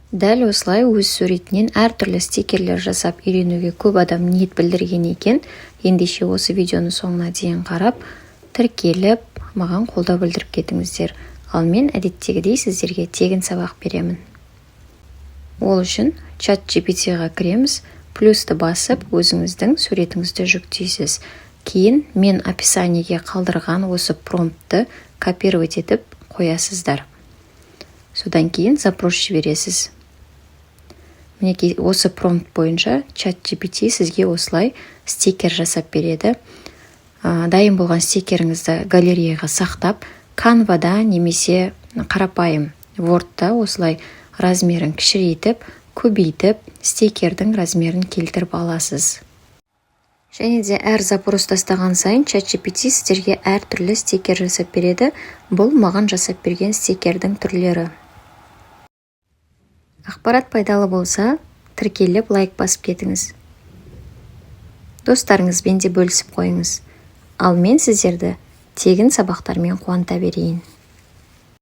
Дәл осылай өз суретінен әртүрлі стикерлер жасап үйренуге көп адам ниет білдірген екен. Ендеше осы видеоны соңына дейін қарап, тіркеліп, маған қолдау білдіріп кетіңіздер. Ал мен әдеттегідей сіздерге тегін сабақ беремін. Ол үшін ChatGPT-ға кіреміз, плюсты басып, өзіңіздің суретіңізді жүктейсіз. Кейін мен описаниеге қалдырған осы промптты копировать етіп қоясыздар. Содан кейін запрос жібересіз. Мінекей осы промпт бойынша ChatGPT сізге осылай стикер жасап береді. Дайын болған стикеріңізді галереяға сақтап, Canva'да немесе қарапайым Word'та осылай размерін кішірейтіп, көбейтіп, стикердің размерін келтіріп аласыз. Және де әр запрос тастаған сайын ChatGPT сіздерге әртүрлі стикер жасап береді. Бұл маған жасап берген стикердің түрлері. Ақпарат пайдалы болса, тіркеліп лайк басып кетіңіз. Достарыңызбен де бөлісіп қойыңыз. Ал мен сіздерді тегін сабақтармен қуанта берейін.